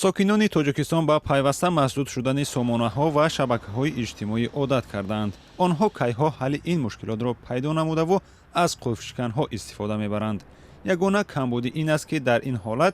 сокинони тоҷикистон ба пайваста маҳдуд шудани сомонаҳо ва шабакаҳои иҷтимоӣ одат карданд. онҳо кайҳо ҳалли ин мушкилотро пайдо намудаву аз қулфшиканҳо истифода мебаранд. ягона камбуди ин аст ки дар ин ҳолат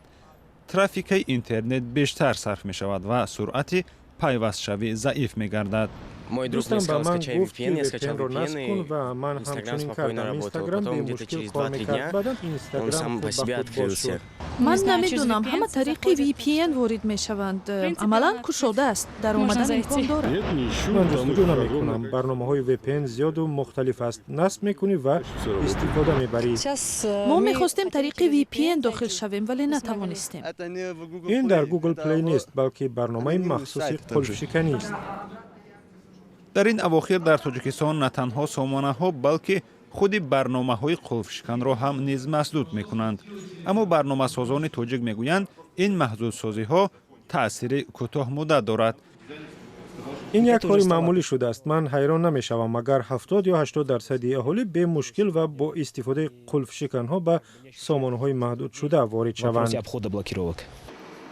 трафикаи интернет бештар сарф мешавад ва суръати пайвастшавӣ заиф мегардад. Мой друг мне сказал, скачай VPN, я скачал VPN, и Инстаграм спокойно работал. Потом где-то через 2-3 дня он сам по себе открылся. ман намедонам ҳама тариқи VPN ворид мешаванд. амалан кушода аст. даромадан имкон дорад. ман ҷустуҷӯ намекунам. барномаҳои VPN зиёду мухталиф аст. насб мекунӣ ва истифода мебарӣ. мо мехостем тариқи VPN дохил шавем, вале натавонистем. ин дар Google Play нест, балки барномаи махсуси қулфшиканист. дар ин авохир дар тоҷикистон на танҳо сомонаҳо балки худи барномаҳои қулфшиканро ҳам низ маҳдуд мекунанд. аммо барномасозони тоҷик мегӯянд ин маҳдудсозиҳо таъсири кӯтоҳмуддат дорад. ин як кори маъмулӣ шудааст. ман ҳайрон намешавам агар 70 ё 80% аҳолӣ бемушкил ва бо истифодаи қулфшиканҳо ба сомонаҳои маҳдудшуда ворид шаванд.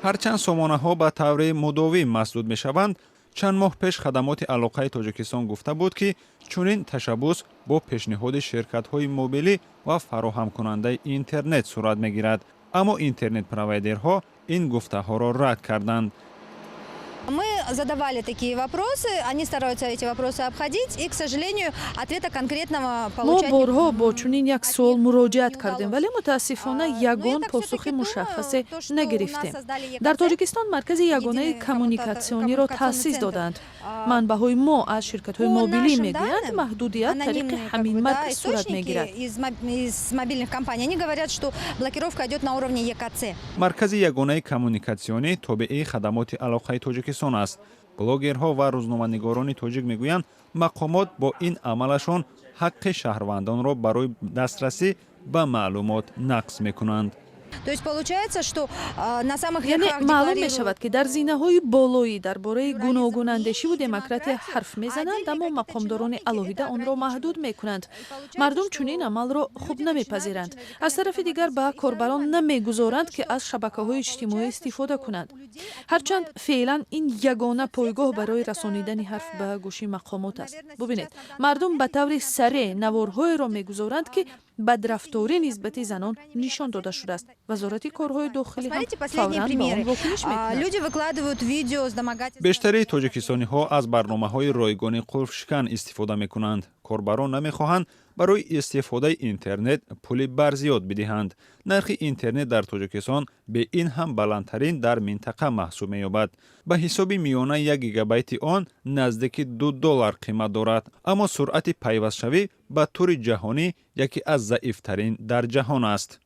ҳарчанд сомонаҳо ба таври мудовим маҳдуд мешаванд, чанд моҳ пеш хадамоти алоқаи тоҷикистон гуфта буд ки чунин ташаббус бо пешниҳоди ширкатҳои мобилӣ ва фароҳамкунандаи интернет сурат мегирад. аммо интернет-провайдерҳо ин гуфтаҳоро рад карданд. Мы задавали такие вопросы, они стараются эти вопросы обходить, и, к сожалению, ответа конкретного мо получать не борҳо бо чунин як суол муроҷиат кардем, вале мутаассифона ягон посухи мушаххасе нагирифтем. дар тоҷикистон маркази ягонаи коммуникатсиониро таъсис доданд. манбаъҳои мо аз ширкатҳои мобилӣ мегӯянд маҳдудият тариқи ҳамин марказ сурат мегирад. из мобильных компаний. Они говорят, что блокировка идет на уровне ЕКЦ. маркази ягонаи коммуникатсионӣ тобеи хадамоти алоқаи тоҷикистон аст. блогерҳо ва рӯзноманигорони тоҷик мегӯянд мақомот бо ин амалашон ҳаққи шаҳрвандонро барои дастрасӣ ба маълумот нақс мекунанд. То есть получается, что на самых яъне верхах маълум декларируют- мешавад ки дар зинаҳои болоӣ дар бораи гуногунандешиву демократия ҳарф мезананд, аммо мақомдорони алоҳида онро маҳдуд мекунанд. мардум чунин амалро хуб намепазиранд. аз тарафи дигар ба корбарон намегузоранд ки аз шабакаҳои иҷтимоӣ истифода кунанд. ҳарчанд феълан ин ягона пойгоҳ барои расонидани ҳарф ба гӯши мақомот аст. бубинед, мардум ба таври сареъ наворҳоеро мегузоранд ки бадрафторӣ нисбати занон нишон дода шудааст. вазорати корҳои дохилӣ ҳам Смотрите последние фавран ба он примеры. вокилиш мекунад. Люди выкладывают видео с домогательством. бештари тоҷикистониҳо аз барномаҳои ройгони қулфшикан истифода мекунанд. корбарон намехоҳанд барои истифодаи интернет пули барзиёд бидиҳанд. нархи интернет дар тоҷикистон бе ин ҳам баландтарин дар минтақа маҳсуб меёбад. ба ҳисоби миёна 1 гигабайти он наздики $2 қимат дорад. аммо суръати пайвастшавӣ ба тӯри ҷаҳонӣ яке аз заифтарин дар ҷаҳон аст.